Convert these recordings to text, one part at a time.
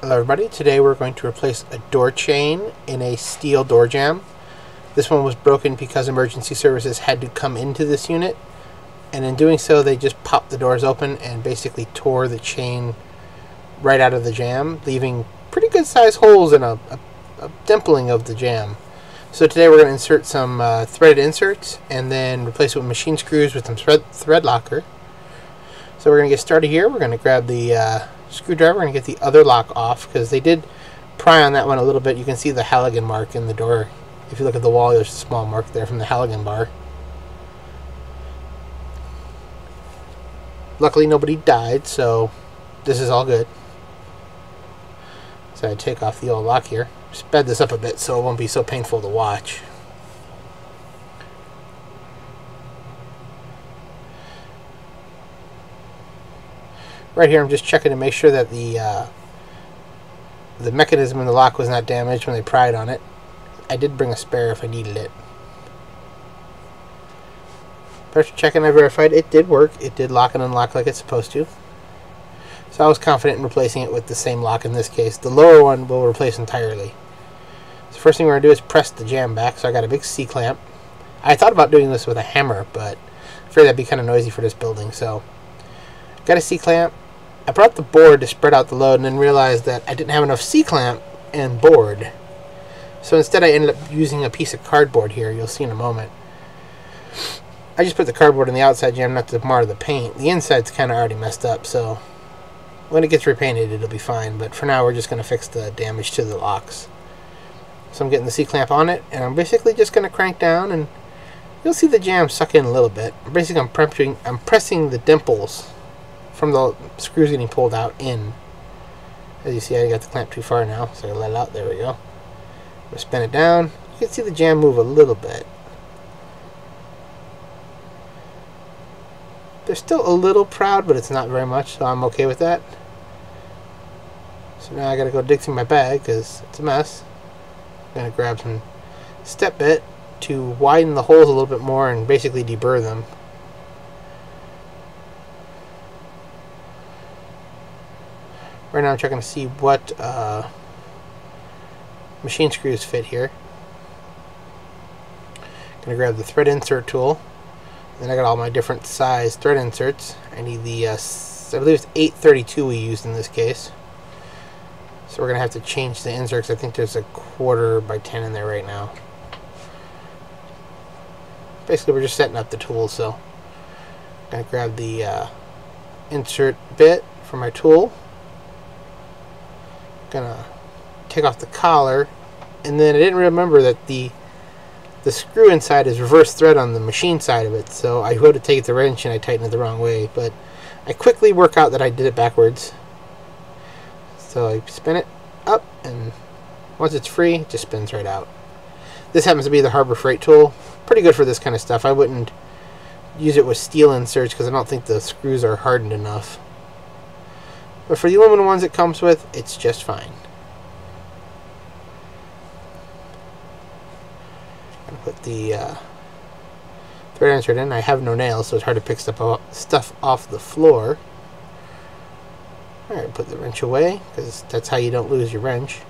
Hello everybody, today we're going to replace a door chain in a steel door jamb. This one was broken because emergency services had to come into this unit, and in doing so they just popped the doors open and basically tore the chain right out of the jamb, leaving pretty good sized holes and a dimpling of the jamb. So today we're going to insert some threaded inserts and then replace it with machine screws with some thread locker. So we're going to get started here. We're going to grab the screwdriver and get the other lock off because they did pry on that one a little bit. You can see the halogen mark in the door. If you look at the wall, there's a small mark there from the halogen bar. Luckily nobody died, so this is all good. So I take off the old lock here. Sped this up a bit so it won't be so painful to watch. Right here I'm just checking to make sure that the mechanism in the lock was not damaged when they pried on it. I did bring a spare if I needed it. Pressure checking, I verified it did work. It did lock and unlock like it's supposed to. So I was confident in replacing it with the same lock in this case. The lower one will replace entirely. So first thing we're going to do is press the jamb back. So I got a big C-clamp. I thought about doing this with a hammer, but I figured that'd be kind of noisy for this building. So got a C-clamp. I brought the board to spread out the load and then realized that I didn't have enough C-clamp and board. So instead I ended up using a piece of cardboard here. You'll see in a moment. I just put the cardboard on the outside jamb not to mar the paint. The inside's kind of already messed up, so when it gets repainted it'll be fine. But for now we're just going to fix the damage to the locks. So I'm getting the C-clamp on it, and I'm basically just going to crank down, and you'll see the jamb suck in a little bit. Basically I'm pressing the dimples from the screws getting pulled out in. As you see, I got the clamp too far now, so I let it out. There we go. We'll spin it down. You can see the jamb move a little bit. They're still a little proud, but it's not very much, so I'm okay with that. So now I gotta go dig through my bag because it's a mess. I'm gonna grab some step bit to widen the holes a little bit more and basically deburr them. Right now I'm checking to see what machine screws fit here. Gonna grab the thread insert tool. Then I got all my different size thread inserts. I need the, I believe it's 832 we used in this case. So we're gonna have to change the inserts. I think there's a 1/4 by 10 in there right now. Basically we're just setting up the tool, so I'm gonna grab the insert bit for my tool. Gonna take off the collar, and then I didn't remember that the screw inside is reverse thread on the machine side of it, so I would have taken the wrench and I tightened it the wrong way, but I quickly work out that I did it backwards. So I spin it up, and once it's free it just spins right out. This happens to be the Harbor Freight tool. Pretty good for this kind of stuff. I wouldn't use it with steel inserts because I don't think the screws are hardened enough. But for the aluminum ones it comes with, it's just fine. I'm going to put the thread insert in. I have no nails, so it's hard to pick stuff off the floor. Alright, put the wrench away, because that's how you don't lose your wrench.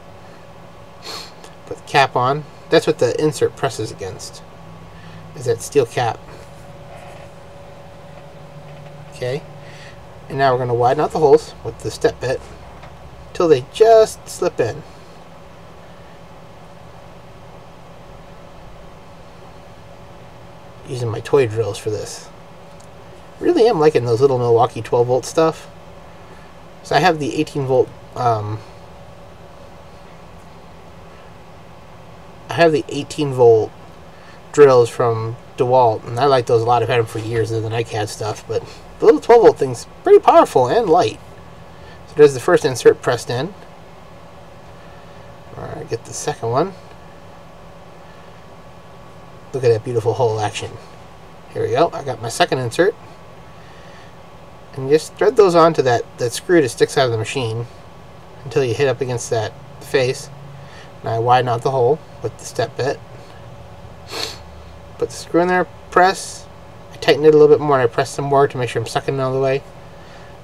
Put the cap on. That's what the insert presses against, is that steel cap. Okay. And now we're going to widen out the holes with the step bit till they just slip in. Using my toy drills for this. Really am liking those little Milwaukee 12-volt stuff. So I have the 18-volt. I have the 18-volt drills from DeWalt, and I like those a lot. I've had them for years. They're the NiCad stuff, but the little 12-volt thing's pretty powerful and light. So there's the first insert pressed in. Alright, get the second one. Look at that beautiful hole action. Here we go. I got my second insert. And just thread those onto that screw that sticks out of the machine until you hit up against that face. Now I widen out the hole with the step bit. Put the screw in there, press. I tighten it a little bit more, and I press some more to make sure I'm sucking it all the way.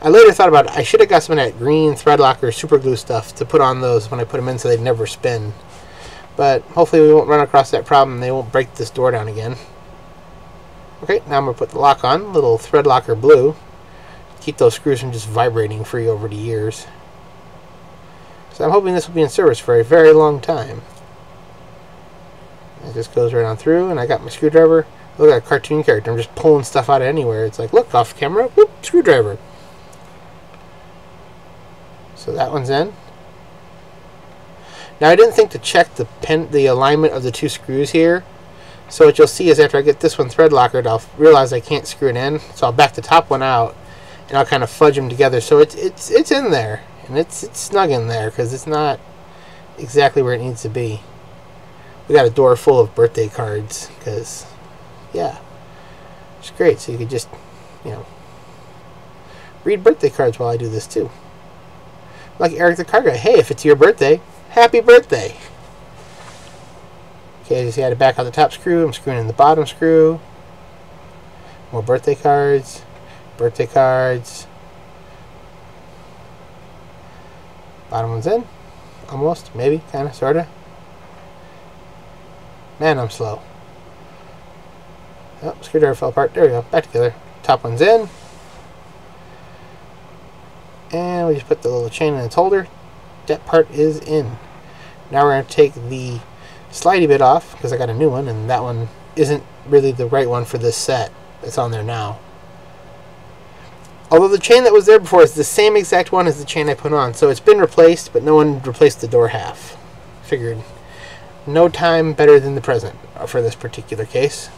I later thought about it. I should have got some of that green thread locker super glue stuff to put on those when I put them in so they'd never spin. But hopefully we won't run across that problem and they won't break this door down again. Okay, now I'm going to put the lock on. Little thread locker blue. Keep those screws from just vibrating free over the years. So I'm hoping this will be in service for a very long time. It just goes right on through, and I got my screwdriver. Look like a cartoon character. I'm just pulling stuff out of anywhere. It's like, look, off camera, whoop, screwdriver. So that one's in. Now I didn't think to check the alignment of the two screws here. So what you'll see is after I get this one thread lockered, I'll realize I can't screw it in. So I'll back the top one out, and I'll kind of fudge them together. So it's in there, and it's snug in there because it's not exactly where it needs to be. We got a door full of birthday cards because, yeah, it's great. So you could just, you know, read birthday cards while I do this too. Like Eric the Car Guy. Hey, if it's your birthday, happy birthday. Okay, you see I had to back out the top screw. I'm screwing in the bottom screw. More birthday cards. Birthday cards. Bottom one's in. Almost. Maybe. Kind of. Sort of. Man, I'm slow. Oh, screwdriver fell apart. There we go. Back together. Top one's in. And we just put the little chain in its holder. That part is in. Now we're going to take the slidey bit off because I got a new one, and that one isn't really the right one for this set. It's on there now. Although the chain that was there before is the same exact one as the chain I put on. So it's been replaced, but no one replaced the door half. Figured no time better than the present for this particular case.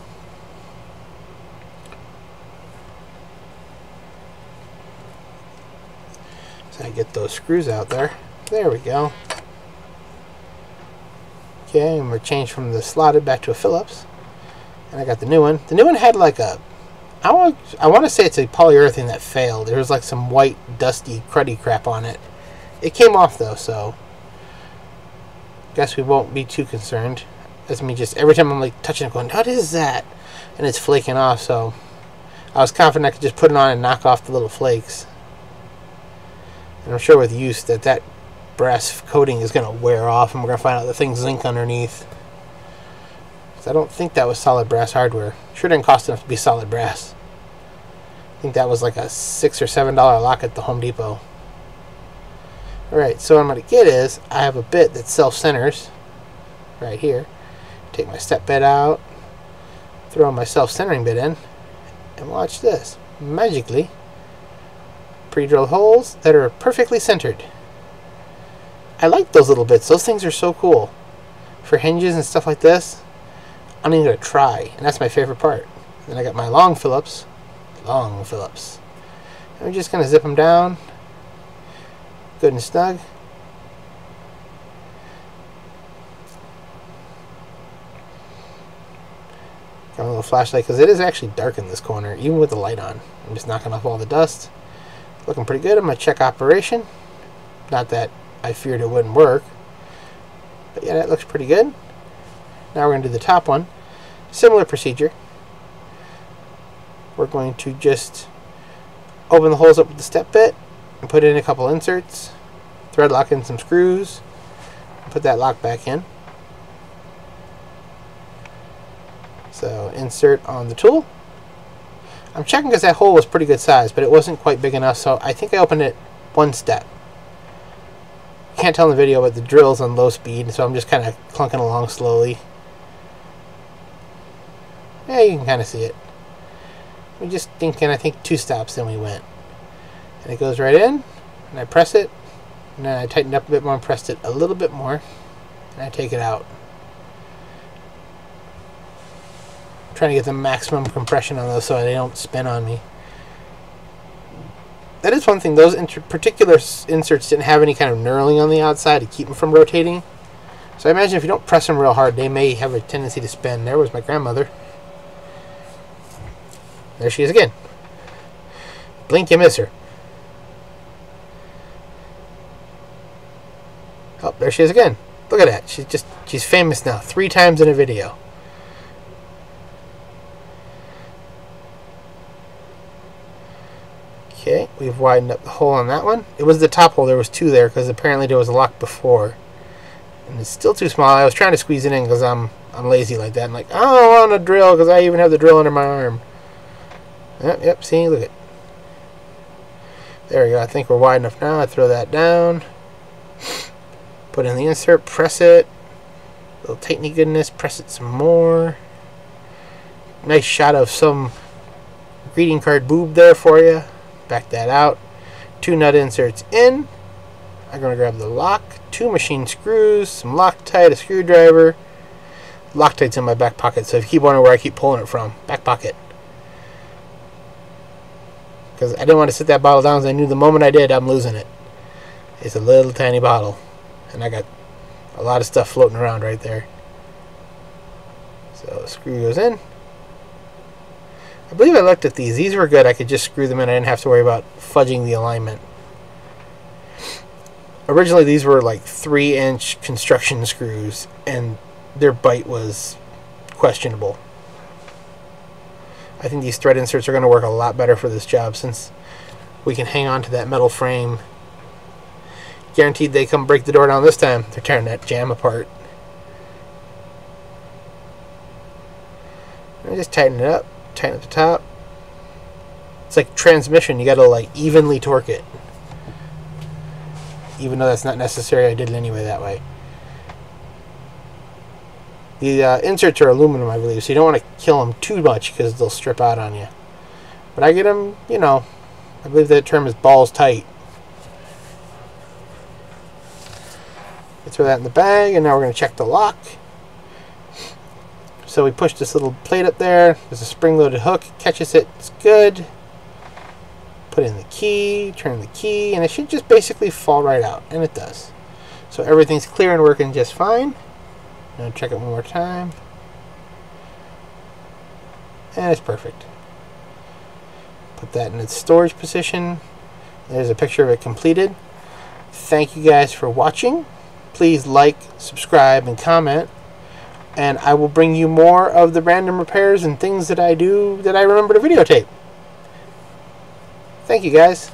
So I get those screws out there. There we go. Okay, and we're changed from the slotted back to a Phillips. And I got the new one. The new one had like a, I want to say it's a polyurethane that failed. There was like some white, dusty, cruddy crap on it. It came off though, so guess we won't be too concerned. That's me just, every time I'm like touching it going, what is that? And it's flaking off, so I was confident I could just put it on and knock off the little flakes. And I'm sure with use that brass coating is going to wear off, and we're going to find out the thing's zinc underneath. So I don't think that was solid brass hardware. Sure didn't cost enough to be solid brass. I think that was like a $6 or $7 lock at the Home Depot. Alright, so what I'm going to get is, I have a bit that self-centers right here. Take my step bit out, throw my self-centering bit in, and watch this. Magically, pre-drilled holes that are perfectly centered. I like those little bits. Those things are so cool. For hinges and stuff like this, I'm even going to try. And that's my favorite part. Then I got my long Phillips. Long Phillips. And we're just going to zip them down. Good and snug. Got a little flashlight because it is actually dark in this corner, even with the light on. I'm just knocking off all the dust. Looking pretty good. I'm going to check operation. Not that I feared it wouldn't work. But yeah, that looks pretty good. Now we're going to do the top one. Similar procedure. We're going to just open the holes up with the step bit and put in a couple inserts. Thread lock in some screws. And put that lock back in. So insert on the tool. I'm checking because that hole was pretty good size, but it wasn't quite big enough, so I think I opened it one step. Can't tell in the video, but the drill's on low speed, so I'm just kind of clunking along slowly. Yeah, you can kind of see it. We're just thinking, I think 2 stops, then we went. And it goes right in, and I press it, and then I tightened up a bit more and pressed it a little bit more, and I take it out. I'm trying to get the maximum compression on those so they don't spin on me. That is one thing, those particular inserts didn't have any kind of knurling on the outside to keep them from rotating. So I imagine if you don't press them real hard, they may have a tendency to spin. There was my grandmother. There she is again. Blink, you miss her. Oh, there she is again. Look at that. She's famous now. 3 times in a video. Okay, we've widened up the hole on that one. It was the top hole. There was two there because apparently there was a lock before. And it's still too small. I was trying to squeeze it in because I'm lazy like that. I'm like, I don't want a drill because I even have the drill under my arm. Yep, see, look at. There we go. I think we're wide enough now. I throw that down. Put in the insert, press it. A little tighteny goodness, press it some more. Nice shot of some greeting card boob there for you. Back that out. 2 nut inserts in. I'm going to grab the lock, 2 machine screws, some Loctite, a screwdriver. Loctite's in my back pocket, so if you keep wondering where I keep pulling it from, back pocket. Because I didn't want to sit that bottle down because I knew the moment I did, I'm losing it. It's a little tiny bottle. And I got a lot of stuff floating around right there. So screw goes in. I believe I looked at these. These were good. I could just screw them in. I didn't have to worry about fudging the alignment. Originally these were like 3-inch construction screws and their bite was questionable. I think these thread inserts are going to work a lot better for this job since we can hang on to that metal frame. Guaranteed they come break the door down this time. They're tearing that jamb apart. And just tighten it up. Tighten up the top. It's like transmission. You got to like evenly torque it. Even though that's not necessary, I did it anyway that way. The inserts are aluminum, I believe, so you don't want to kill them too much because they'll strip out on you. But I get them, you know, I believe that term is balls tight. Throw that in the bag, and now we're going to check the lock. So we push this little plate up there. There's a spring-loaded hook. Catches it. It's good. Put in the key. Turn the key, and it should just basically fall right out, and it does. So everything's clear and working just fine. Now check it one more time, and it's perfect. Put that in its storage position. There's a picture of it completed. Thank you guys for watching. Please like, subscribe, and comment. And I will bring you more of the random repairs and things that I do that I remember to videotape. Thank you guys.